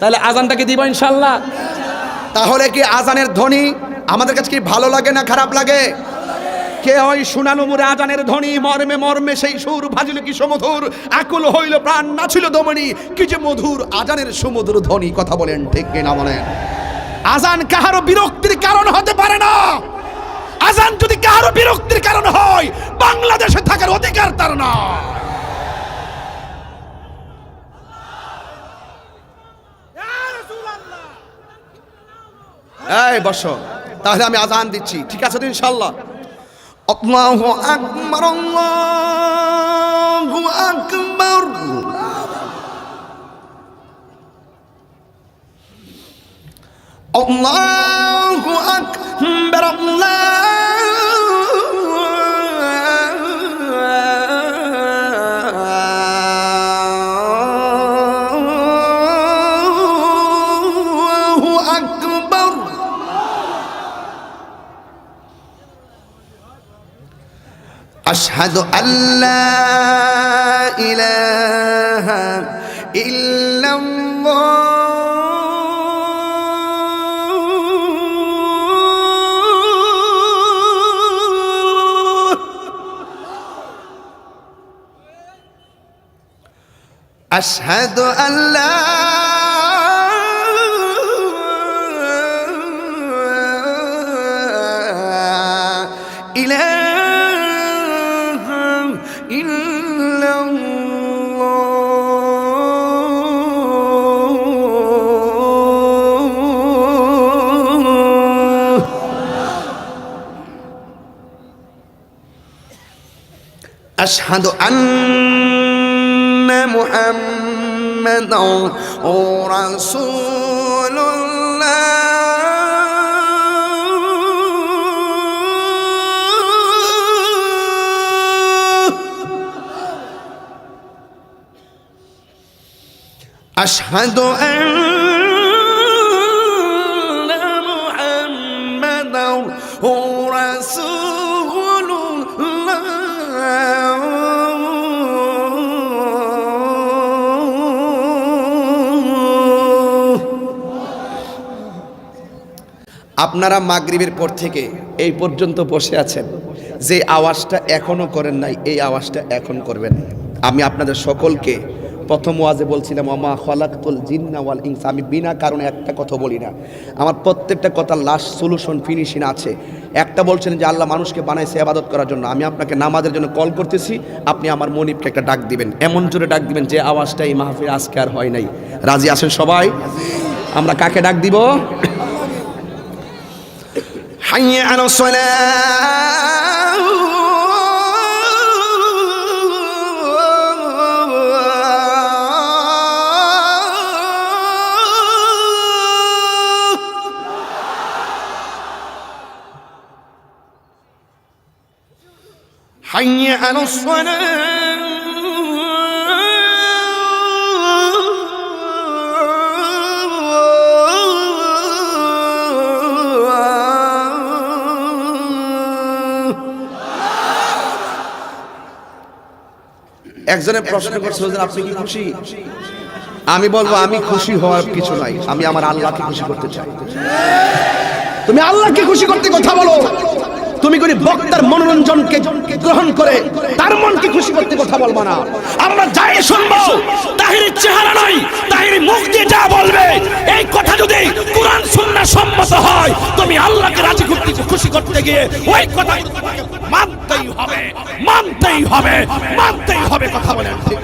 তাহলে আজানটাকে দিব ইনশাআল্লাহ। তাহলে কি আজানের ধ্বনি আমাদের কাছে কি ভালো লাগে না খারাপ লাগে? কে ওই শুনানো মুরে আজানের ধ্বনি মর্মে মর্মে সেই সুর ভাজিল কি সমধুর, আকুল হইল প্রাণ নাছিল দমনি, কি যে মধুর আজানের সমুদ্র ধ্বনি। কথা বলেন ঠিক কিনা বলেন? আজান কাহারো বিরক্তির কারণ হতে পারে না। আজান যদি কাহারো বিরক্তির কারণ হয়, বাংলাদেশে থাকার অধিকার তার না। এই বসো, তাহলে আমি আজান দিচ্ছি, ঠিক আছে তো ইনশাআল্লাহ? আল্লাহু আকবার, আল্লাহু আকবার, আল্লাহু আকবার, আল্লাহু আকবার। আশহাদু আল্লা ইলাহা ইল্লাল্লাহ, আশহাদু আল্লা ইলাহা আশহাদু আন্না মুহাম্মাদান রাসূলুল্লাহ, আশহাদু আন্না মুহাম্মাদান রাসূলুল্লাহ। আপনারা মাগরিবের পর থেকে এই পর্যন্ত বসে আছেন, যে আওয়াজটা এখনো করেন নাই এই আওয়াজটা এখন করবেন। আমি আপনাদের সকলকে প্রথম ওয়াজে বলছিলাম ওমা খলাকতুল জিন্না ওয়াল ইনসা, আমি বিনা কারণে একটা কথা বলি না, আমার প্রত্যেকটা কথা লাস্ট সলিউশন ফিনিশিং আছে। একটা বলছেন যে আল্লাহ মানুষকে বানাইছে ইবাদত করার জন্য, আমি আপনাকে নামাজের জন্য কল করতেছি, আপনি আমার মনিবকে একটা ডাক দিবেন, এমন জোরে ডাক দিবেন যে আওয়াজটা এই মাহফিল আজকে আর হয় নাই। রাজি আছেন সবাই? আমরা কাকে ডাক দিব? হাইয়া আলাস সালাহ, হাইয়া আলাস সালাহ, একজনে প্রশ্ন করছিল যে আপনি কি খুশি? আমি বলবো আমি খুশি হওয়ার কিছু নাই, আমি আমার আল্লাহকে খুশি করতে চাই। তুমি আল্লাহকে খুশি করতে কথা বলো, তুমি কোন বক্তার মনোরঞ্জনকে গ্রহণ করে তার মনকে খুশি করতে কথা বলবা না। আমরা যাই শুনবো তাহিরের চেহারা নয়, তাহিরের মুখ দিয়ে যা বলবে এই কথা যদি কোরআন সুন্নাহ সম্মত হয়, তুমি আল্লাহকে রাজি করতে খুশি করতে গিয়ে ওই কথা মানতেই হবে, মানতেই হবে, মানতেই হবে। কথা বলেন ঠিক?